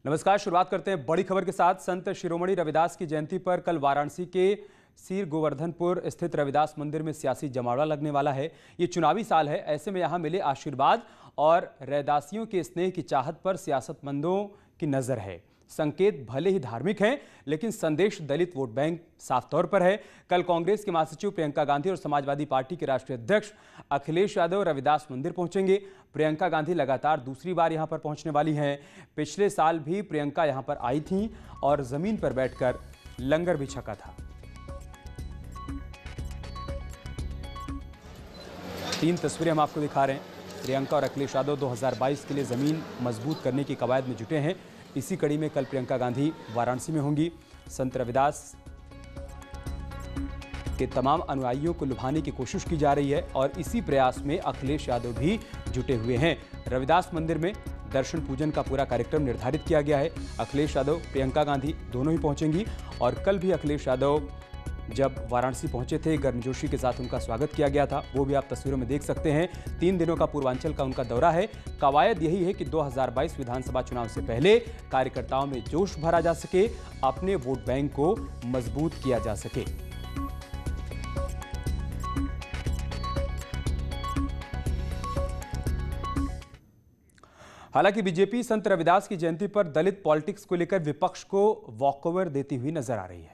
नमस्कार। शुरुआत करते हैं बड़ी खबर के साथ। संत शिरोमणि रविदास की जयंती पर कल वाराणसी के सीर गोवर्धनपुर स्थित रविदास मंदिर में सियासी जमावड़ा लगने वाला है। ये चुनावी साल है, ऐसे में यहां मिले आशीर्वाद और रैदासियों के स्नेह की चाहत पर सियासतमंदों की नजर है। संकेत भले ही धार्मिक हैं, लेकिन संदेश दलित वोट बैंक साफ तौर पर है। कल कांग्रेस के महासचिव प्रियंका गांधी और समाजवादी पार्टी के राष्ट्रीय अध्यक्ष अखिलेश यादव रविदास मंदिर पहुंचेंगे। प्रियंका गांधी लगातार दूसरी बार यहां पर पहुंचने वाली हैं। पिछले साल भी प्रियंका यहां पर आई थीं और जमीन पर बैठकर लंगर भी छका था। 3 तस्वीरें हम आपको दिखा रहे हैं। प्रियंका और अखिलेश यादव 2022 के लिए जमीन मजबूत करने की कवायद में जुटे हैं। इसी कड़ी में कल प्रियंका गांधी वाराणसी में होंगी। संत रविदास के तमाम अनुयायियों को लुभाने की कोशिश की जा रही है और इसी प्रयास में अखिलेश यादव भी जुटे हुए हैं। रविदास मंदिर में दर्शन पूजन का पूरा कार्यक्रम निर्धारित किया गया है। अखिलेश यादव, प्रियंका गांधी दोनों ही पहुंचेंगी और कल भी अखिलेश यादव जब वाराणसी पहुंचे थे, गर्मजोशी के साथ उनका स्वागत किया गया था। वो भी आप तस्वीरों में देख सकते हैं। 3 दिनों का पूर्वांचल का उनका दौरा है। कवायद यही है कि 2022 विधानसभा चुनाव से पहले कार्यकर्ताओं में जोश भरा जा सके, अपने वोट बैंक को मजबूत किया जा सके। हालांकि बीजेपी संत रविदास की जयंती पर दलित पॉलिटिक्स को लेकर विपक्ष को वॉकओवर देती हुई नजर आ रही है।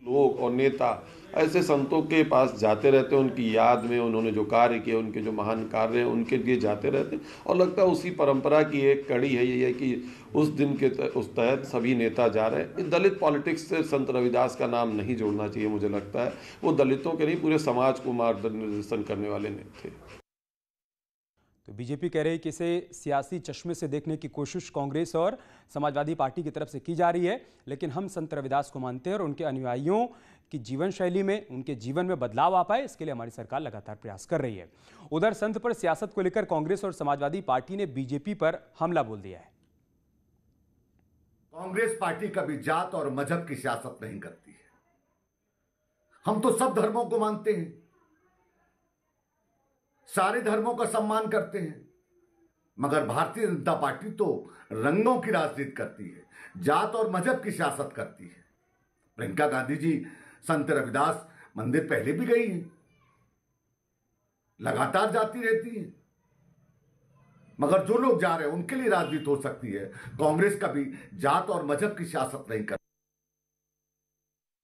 लोग और नेता ऐसे संतों के पास जाते रहते हैं, उनकी याद में उन्होंने जो कार्य किए, उनके जो महान कार्य हैं, उनके लिए जाते रहते हैं और लगता है उसी परंपरा की एक कड़ी है ये है कि उस दिन के उस तहत सभी नेता जा रहे हैं। दलित पॉलिटिक्स से संत रविदास का नाम नहीं जोड़ना चाहिए। मुझे लगता है वो दलितों के नहीं, पूरे समाज को मार्गदर्शन करने वाले नेता थे। तो बीजेपी कह रही है कि इसे सियासी चश्मे से देखने की कोशिश कांग्रेस और समाजवादी पार्टी की तरफ से की जा रही है, लेकिन हम संत रविदास को मानते हैं और उनके अनुयायियों की जीवन शैली में, उनके जीवन में बदलाव आ पाए, इसके लिए हमारी सरकार लगातार प्रयास कर रही है। उधर संत पर सियासत को लेकर कांग्रेस और समाजवादी पार्टी ने बीजेपी पर हमला बोल दिया है। कांग्रेस पार्टी कभी जात और मजहब की सियासत नहीं करती है। हम तो सब धर्मों को मानते हैं, सारे धर्मों का सम्मान करते हैं, मगर भारतीय जनता पार्टी तो रंगों की राजनीति करती है, जात और मजहब की सियासत करती है। प्रियंका गांधी जी संत रविदास मंदिर पहले भी गई हैं, लगातार जाती रहती हैं, मगर जो लोग जा रहे हैं उनके लिए राजनीति हो सकती है। कांग्रेस कभी जात और मजहब की सियासत नहीं करती।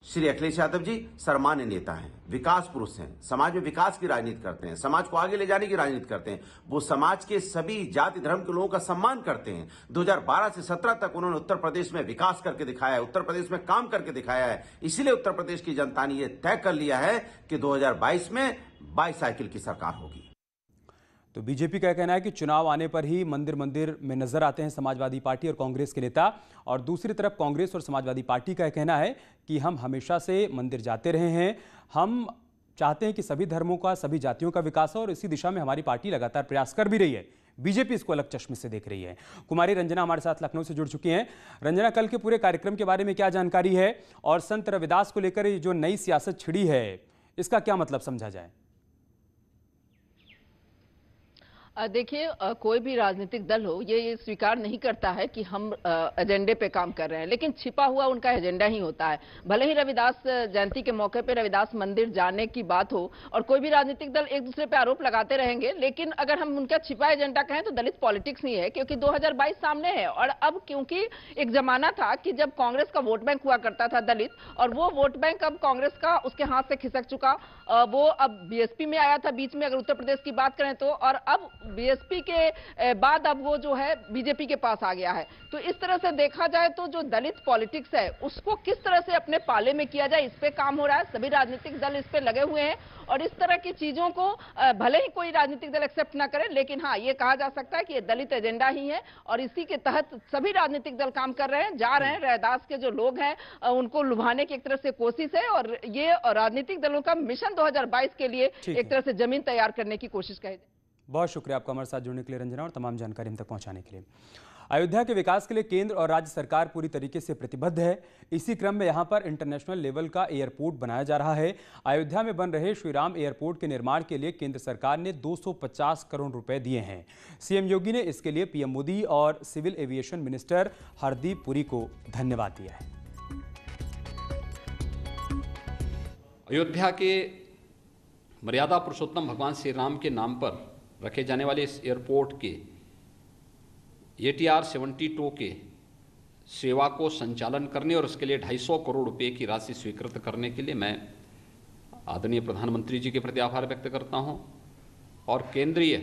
श्री अखिलेश यादव जी सर्वमान्य नेता हैं, विकास पुरुष हैं, समाज में विकास की राजनीति करते हैं, समाज को आगे ले जाने की राजनीति करते हैं। वो समाज के सभी जाति धर्म के लोगों का सम्मान करते हैं। 2012 से 17 तक उन्होंने उत्तर प्रदेश में विकास करके दिखाया है, उत्तर प्रदेश में काम करके दिखाया है। इसीलिए उत्तर प्रदेश की जनता ने यह तय कर लिया है कि 2022 में बाईसाइकिल की सरकार होगी। तो बीजेपी का कहना है कि चुनाव आने पर ही मंदिर में नजर आते हैं समाजवादी पार्टी और कांग्रेस के नेता, और दूसरी तरफ कांग्रेस और समाजवादी पार्टी का कहना है कि हम हमेशा से मंदिर जाते रहे हैं, हम चाहते हैं कि सभी धर्मों का, सभी जातियों का विकास हो और इसी दिशा में हमारी पार्टी लगातार प्रयास कर भी रही है। बीजेपी इसको अलग चश्मे से देख रही है। कुमारी रंजना हमारे साथ लखनऊ से जुड़ चुकी हैं। रंजना, कल के पूरे कार्यक्रम के बारे में क्या जानकारी है और संत रविदास को लेकर ये जो नई सियासत छिड़ी है, इसका क्या मतलब समझा जाए? देखिए, कोई भी राजनीतिक दल हो ये स्वीकार नहीं करता है कि हम एजेंडे पे काम कर रहे हैं, लेकिन छिपा हुआ उनका एजेंडा ही होता है। भले ही रविदास जयंती के मौके पे रविदास मंदिर जाने की बात हो और कोई भी राजनीतिक दल एक दूसरे पे आरोप लगाते रहेंगे, लेकिन अगर हम उनका छिपा एजेंडा कहें तो दलित पॉलिटिक्स ही है, क्योंकि 2022 सामने है। और अब क्योंकि एक जमाना था कि जब कांग्रेस का वोट बैंक हुआ करता था दलित, और वो वोट बैंक अब कांग्रेस का उसके हाथ से खिसक चुका। वो अब बीएसपी में आया था बीच में, अगर उत्तर प्रदेश की बात करें तो, और अब बीएसपी के बाद अब वो जो है बीजेपी के पास आ गया है। तो इस तरह से देखा जाए तो जो दलित पॉलिटिक्स है उसको किस तरह से अपने पाले में किया जाए, इस पे काम हो रहा है। सभी राजनीतिक दल इस पे लगे हुए हैं और इस तरह की चीजों को भले ही कोई राजनीतिक दल एक्सेप्ट ना करे, लेकिन हाँ, ये कहा जा सकता है कि ये दलित एजेंडा ही है और इसी के तहत सभी राजनीतिक दल काम कर रहे हैं, जा रहे हैं। रैदास के जो लोग हैं उनको लुभाने की एक तरह से कोशिश है और ये राजनीतिक दलों का मिशन 2022 के लिए एक तरह से जमीन तैयार करने की कोशिश कही जाए। बहुत शुक्रिया आपका हमारे साथ जुड़ने के लिए रंजना और तमाम जानकारी हम तक पहुंचाने के लिए। अयोध्या के विकास के लिए केंद्र और राज्य सरकार पूरी तरीके से प्रतिबद्ध है। इसी क्रम में यहां पर इंटरनेशनल लेवल का एयरपोर्ट बनाया जा रहा है। अयोध्या में बन रहे श्री राम एयरपोर्ट के निर्माण के लिए केंद्र सरकार ने 250 करोड़ रुपए दिए हैं। सीएम योगी ने इसके लिए पीएम मोदी और civil aviation minister Hardeep Puri को धन्यवाद दिया है। अयोध्या के मर्यादा पुरुषोत्तम भगवान श्री राम के नाम पर रखे जाने वाले इस एयरपोर्ट के ATR 72 के सेवा को संचालन करने और उसके लिए 250 करोड़ रुपए की राशि स्वीकृत करने के लिए मैं आदरणीय प्रधानमंत्री जी के प्रति आभार व्यक्त करता हूं और केंद्रीय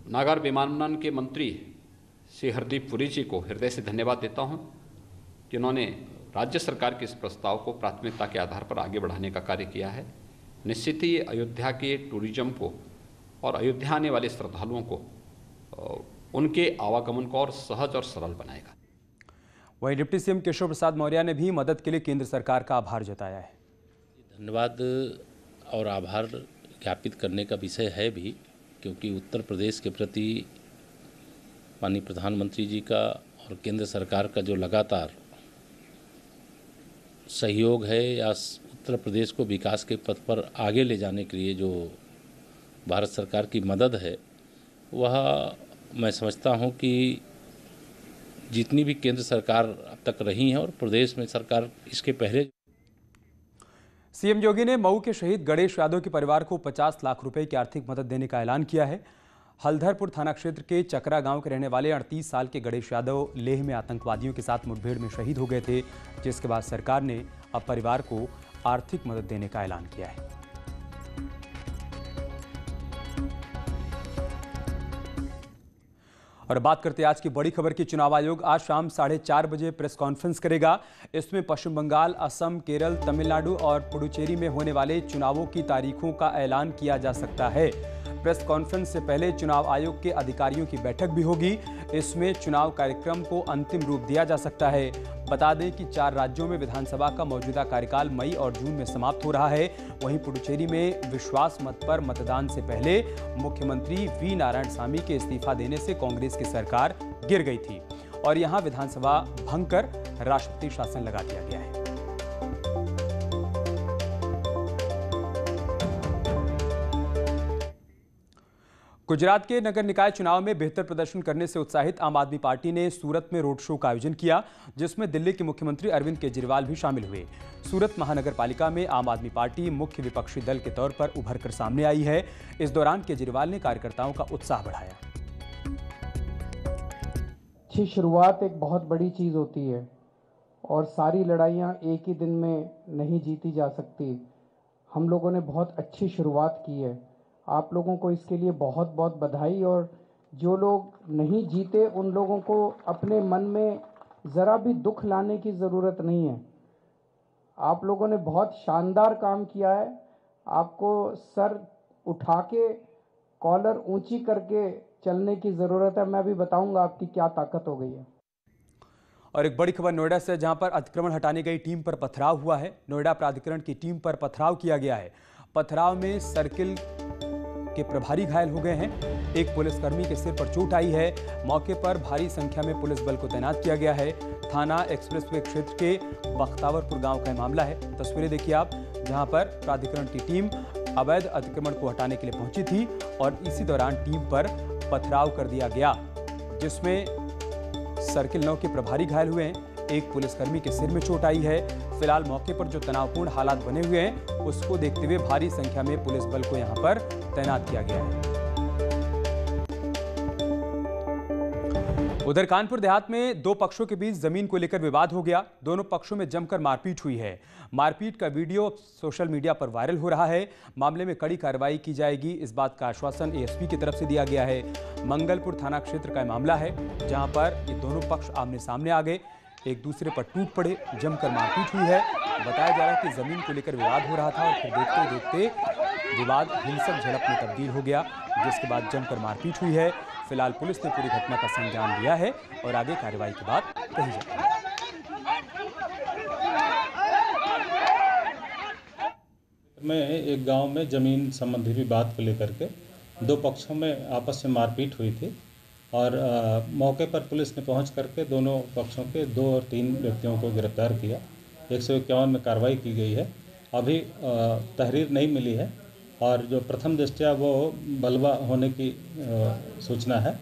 नागर विमानन के मंत्री श्री हरदीप पुरी जी को हृदय से धन्यवाद देता हूं कि उन्होंने राज्य सरकार के इस प्रस्ताव को प्राथमिकता के आधार पर आगे बढ़ाने का कार्य किया है। निश्चित ही अयोध्या के टूरिज्म को और अयोध्या आने वाले श्रद्धालुओं को उनके आवागमन को और सहज और सरल बनाएगा। वहीं डिप्टी सीएम केशव प्रसाद मौर्य ने भी मदद के लिए केंद्र सरकार का आभार जताया है। धन्यवाद और आभार ज्ञापित करने का विषय है भी, क्योंकि उत्तर प्रदेश के प्रति माननीय प्रधानमंत्री जी का और केंद्र सरकार का जो लगातार सहयोग है या उत्तर प्रदेश को विकास के पथ पर आगे ले जाने के लिए जो भारत सरकार की मदद है, वह मैं समझता हूं कि जितनी भी केंद्र सरकार अब तक रही हैं और प्रदेश में सरकार इसके पहले। सीएम योगी ने मऊ के शहीद गणेश यादव के परिवार को 50 लाख रुपए की आर्थिक मदद देने का ऐलान किया है। हल्दरपुर थाना क्षेत्र के चकरा गांव के रहने वाले 38 साल के गणेश यादव लेह में आतंकवादियों के साथ मुठभेड़ में शहीद हो गए थे, जिसके बाद सरकार ने अब परिवार को आर्थिक मदद देने का ऐलान किया है। और बात करते हैं आज की बड़ी खबर की। चुनाव आयोग आज शाम 4:30 बजे प्रेस कॉन्फ्रेंस करेगा। इसमें पश्चिम बंगाल, असम, केरल, तमिलनाडु और पुडुचेरी में होने वाले चुनावों की तारीखों का ऐलान किया जा सकता है। प्रेस कॉन्फ्रेंस से पहले चुनाव आयोग के अधिकारियों की बैठक भी होगी। इसमें चुनाव कार्यक्रम को अंतिम रूप दिया जा सकता है। बता दें कि 4 राज्यों में विधानसभा का मौजूदा कार्यकाल मई और जून में समाप्त हो रहा है। वहीं पुडुचेरी में विश्वास मत पर मतदान से पहले मुख्यमंत्री वी नारायणसामी के इस्तीफा देने से कांग्रेस की सरकार गिर गई थी और यहां विधानसभा भंग कर राष्ट्रपति शासन लगा दिया गया है। गुजरात के नगर निकाय चुनाव में बेहतर प्रदर्शन करने से उत्साहित आम आदमी पार्टी ने सूरत में रोड शो का आयोजन किया, जिसमें दिल्ली के मुख्यमंत्री अरविंद केजरीवाल भी शामिल हुए। सूरत महानगर पालिका में आम आदमी पार्टी मुख्य विपक्षी दल के तौर पर उभर कर सामने आई है। इस दौरान केजरीवाल ने कार्यकर्ताओं का उत्साह बढ़ाया। अच्छी शुरुआत एक बहुत बड़ी चीज होती है और सारी लड़ाइयाँ एक ही दिन में नहीं जीती जा सकती। हम लोगों ने बहुत अच्छी शुरुआत की है। आप लोगों को इसके लिए बहुत बहुत बधाई। और जो लोग नहीं जीते उन लोगों को अपने मन में ज़रा भी दुख लाने की ज़रूरत नहीं है। आप लोगों ने बहुत शानदार काम किया है। आपको सर उठा के कॉलर ऊंची करके चलने की ज़रूरत है। मैं भी बताऊंगा आपकी क्या ताकत हो गई है। और एक बड़ी खबर नोएडा से, जहां पर अतिक्रमण हटाने गई टीम पर पथराव हुआ है। नोएडा प्राधिकरण की टीम पर पथराव किया गया है। पथराव में सर्किल के प्रभारी घायल हो गए हैं। एक पुलिसकर्मी के सिर पर चोट आई है। मौके पर भारी संख्या में पुलिस बल को तैनात किया गया है। थाना एक्सप्रेसवे क्षेत्र के बख्तावरपुर गांव का मामला है। तस्वीरें देखिए आप, जहां पर प्राधिकरण की टीम अवैध अतिक्रमण को हटाने के लिए पहुंची थी और इसी दौरान टीम पर पथराव कर दिया गया, जिसमें सर्किल 9 के प्रभारी घायल हुए हैं। एक पुलिसकर्मी के सिर में चोट आई है। फिलहाल मौके पर जो तनावपूर्ण हालात बने हुए हैं, उसको देखते हुए भारी संख्या में पुलिस बल को यहां पर तैनात किया गया है। उधर कानपुर देहात में 2 पक्षों के बीच जमीन को लेकर विवाद हो गया। दोनों पक्षों में जमकर मारपीट हुई है। मारपीट का वीडियो सोशल मीडिया पर वायरल हो रहा है। मामले में कड़ी कार्रवाई की जाएगी, इस बात का आश्वासन एएसपी की तरफ से दिया गया है। मंगलपुर थाना क्षेत्र का मामला है, जहां पर ये दोनों पक्ष आमने सामने आ गए, एक दूसरे पर टूट पड़े, जमकर मारपीट हुई है। बताया जा रहा है कि जमीन को लेकर विवाद हो रहा था और फिर देखते देखते विवाद हिंसक झड़प में तब्दील हो गया, जिसके बाद जमकर मारपीट हुई है। फिलहाल पुलिस ने पूरी घटना का संज्ञान लिया है और आगे कार्रवाई की बात कही जा रही है। में एक गांव में जमीन संबंधी विवाद को लेकर के 2 पक्षों में आपस में मारपीट हुई थी और मौके पर पुलिस ने पहुंच करके दोनों पक्षों के 2 और 3 व्यक्तियों को गिरफ्तार किया। 151 में कार्रवाई की गई है। अभी तहरीर नहीं मिली है और जो प्रथम दृष्टया वो बलवा होने की सूचना है।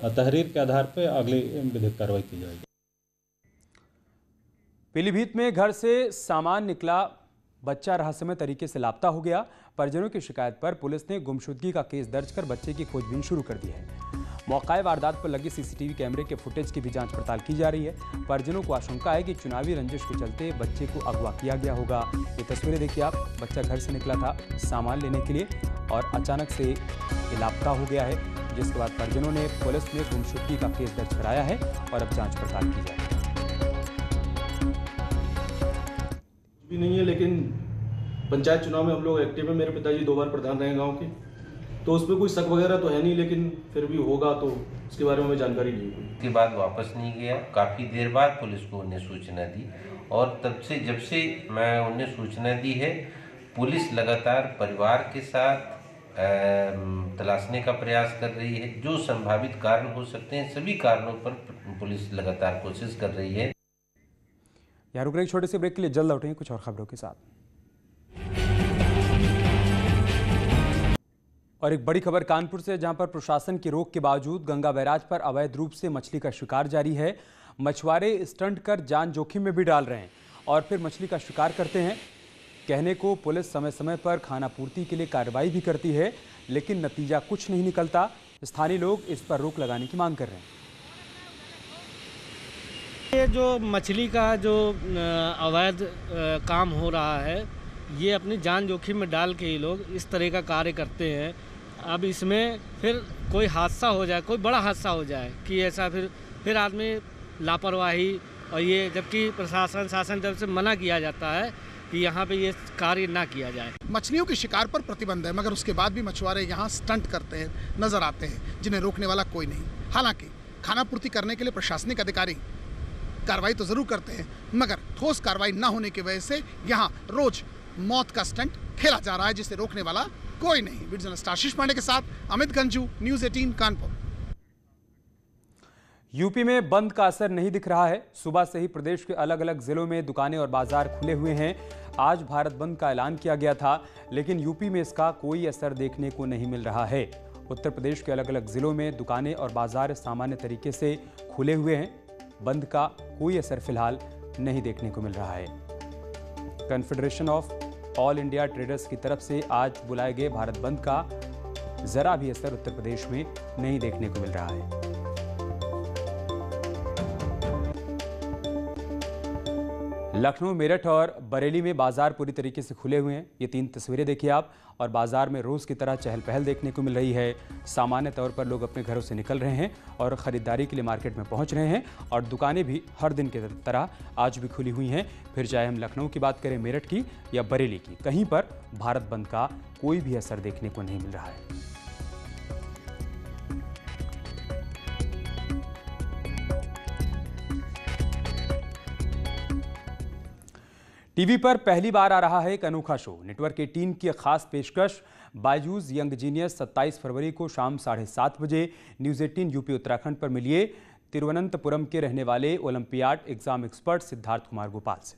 तहरीर के आधार पर अगली विधिक कार्रवाई की जाएगी। पीलीभीत में घर से सामान निकला बच्चा रहस्यमय तरीके से लापता हो गया। परिजनों की शिकायत पर पुलिस ने गुमशुदगी का केस दर्ज कर बच्चे की खोजबीन शुरू कर दी है। मौका वारदात पर लगे सीसीटीवी कैमरे के फुटेज की भी जांच पड़ताल की जा रही है। परिजनों को आशंका है कि चुनावी रंजिश के चलते बच्चे को अगवा किया गया होगा। ये तस्वीरें देखिए आप, बच्चा घर से निकला था सामान लेने के लिए और अचानक से ये लापता हो गया है, जिसके बाद परिजनों ने पुलिस में गुमशुदगी का केस दर्ज कराया है और अब जाँच पड़ताल की जा रही है। भी नहीं है, लेकिन पंचायत चुनाव में हम लोग एक्टिव है। मेरे पिताजी 2 बार प्रधान रहे गांव के, तो उसमें कोई शक वगैरह तो है नहीं, लेकिन फिर भी होगा तो उसके बारे में हमें जानकारी नहीं है। उसके बाद वापस नहीं गया। काफ़ी देर बाद पुलिस को उन्हें सूचना दी और तब से जब से मैं उन्हें सूचना दी है, पुलिस लगातार परिवार के साथ तलाशने का प्रयास कर रही है। जो संभावित कारण हो सकते हैं, सभी कारणों पर पुलिस लगातार कोशिश कर रही है। यहाँ रुक रहे छोटे से ब्रेक के लिए, जल्द लौटेंगे कुछ और खबरों के साथ। और एक बड़ी खबर कानपुर से, जहां पर प्रशासन की रोक के बावजूद गंगा बैराज पर अवैध रूप से मछली का शिकार जारी है। मछुआरे स्टंट कर जान जोखिम में भी डाल रहे हैं और फिर मछली का शिकार करते हैं। कहने को पुलिस समय समय पर खाना पूर्ति के लिए कार्रवाई भी करती है, लेकिन नतीजा कुछ नहीं निकलता। स्थानीय लोग इस पर रोक लगाने की मांग कर रहे हैं। ये जो मछली का जो अवैध काम हो रहा है, ये अपनी जान जोखिम में डाल के ही लोग इस तरह का कार्य करते हैं। अब इसमें फिर कोई हादसा हो जाए, कोई बड़ा हादसा हो जाए कि ऐसा फिर आदमी लापरवाही, और ये जबकि प्रशासन शासन तरफ से मना किया जाता है कि यहाँ पे ये कार्य ना किया जाए। मछलियों के शिकार पर प्रतिबंध है, मगर उसके बाद भी मछुआरे यहाँ स्टंट करते हैं नजर आते हैं, जिन्हें रोकने वाला कोई नहीं। हालांकि खाना पूर्ति करने के लिए प्रशासनिक अधिकारी कार्रवाई तो जरूर करते हैं, मगर ठोस कार्रवाई न होने की वजह से यहाँ रोज मौत का स्टंट खेला जा रहा है, जिसे रोकने वाला कोई नहीं। वीडियो जर्नलिस्ट आशीष पांडे के साथ अमित गंजू, न्यूज़ 18 कानपुर। यूपी में बंद का असर नहीं दिख रहा है। सुबह से ही प्रदेश के अलग अलग जिलों में दुकानें और बाजार खुले हुए हैं। आज भारत बंद का ऐलान किया गया था, लेकिन यूपी में इसका कोई असर देखने को नहीं मिल रहा है। उत्तर प्रदेश के अलग अलग जिलों में दुकानें और बाजार सामान्य तरीके से खुले हुए हैं। बंद का कोई असर फिलहाल नहीं देखने को मिल रहा है। Confederation of all India traders की तरफ से आज बुलाए गए भारत बंद का जरा भी असर उत्तर प्रदेश में नहीं देखने को मिल रहा है। लखनऊ, मेरठ और बरेली में बाजार पूरी तरीके से खुले हुए हैं। ये 3 तस्वीरें देखिए आप, और बाजार में रोज की तरह चहल पहल देखने को मिल रही है। सामान्य तौर पर लोग अपने घरों से निकल रहे हैं और खरीदारी के लिए मार्केट में पहुंच रहे हैं, और दुकानें भी हर दिन की तरह आज भी खुली हुई हैं। फिर चाहे हम लखनऊ की बात करें, मेरठ की या बरेली की, कहीं पर भारत बंद का कोई भी असर देखने को नहीं मिल रहा है। टीवी पर पहली बार आ रहा है एक अनोखा शो। नेटवर्क 18 की खास पेशकश बायजूस यंग जीनियस 27 फरवरी को शाम 7:30 बजे न्यूज़ 18 यूपी उत्तराखंड पर मिलिए तिरुवनंतपुरम के रहने वाले olympiad exam expert Siddharth Kumar Gopal से।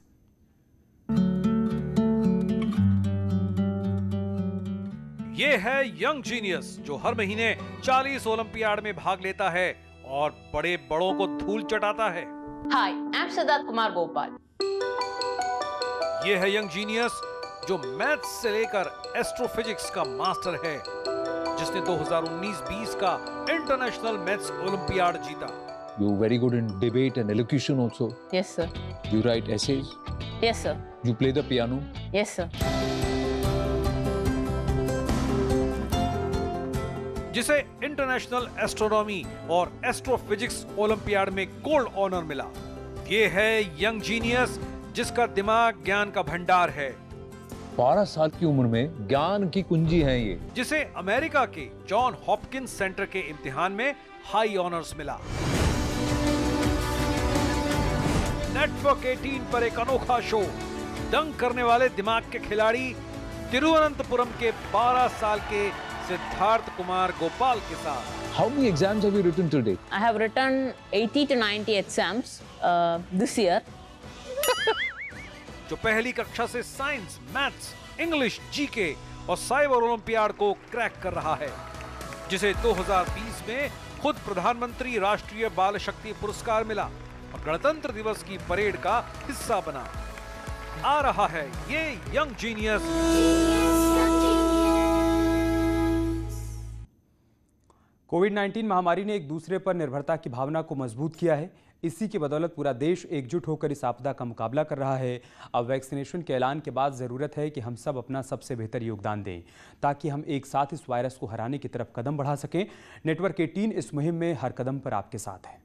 ये है यंग जीनियस, जो हर महीने 40 ओलंपियाड में भाग लेता है और बड़े बड़ों को धूल चटाता है। हाय, आई एम सिद्धार्थ कुमार गोपाल। ये है यंग जीनियस जो मैथ्स से लेकर एस्ट्रोफिजिक्स का मास्टर है, जिसने 2019-20 का इंटरनेशनल मैथ्स ओलंपियाड जीता। You're very good in debate and elocution also. Yes, sir. You write essays? Yes, sir. You play the piano? Yes, sir. जिसे इंटरनेशनल एस्ट्रोनॉमी और एस्ट्रोफिजिक्स ओलंपियाड में गोल्ड ऑनर मिला। ये है यंग जीनियस जिसका दिमाग ज्ञान का भंडार है। 12 साल की उम्र में ज्ञान की कुंजी है ये, जिसे अमेरिका के जॉन हॉपकिंस सेंटर के इम्तिहान में हाई ऑनर्स मिला। नेटवर्क 18 पर एक अनोखा शो, दंग करने वाले दिमाग के खिलाड़ी तिरुवनंतपुरम के 12 साल के सिद्धार्थ कुमार गोपाल के साथ। How many exams have you written to date? I have written 80 to 90 exams this year. जो पहली कक्षा से साइंस, मैथ्स, इंग्लिश, जीके और साइबर ओलंपियाड को क्रैक कर रहा है, जिसे 2020 में खुद प्रधानमंत्री राष्ट्रीय बाल शक्ति पुरस्कार मिला और गणतंत्र दिवस की परेड का हिस्सा बना। आ रहा है ये यंग जीनियस। कोविड-19 महामारी ने एक दूसरे पर निर्भरता की भावना को मजबूत किया है। इसी की बदौलत पूरा देश एकजुट होकर इस आपदा का मुकाबला कर रहा है। अब वैक्सीनेशन के ऐलान के बाद ज़रूरत है कि हम सब अपना सबसे बेहतर योगदान दें ताकि हम एक साथ इस वायरस को हराने की तरफ कदम बढ़ा सकें। नेटवर्क 18 इस मुहिम में हर कदम पर आपके साथ है।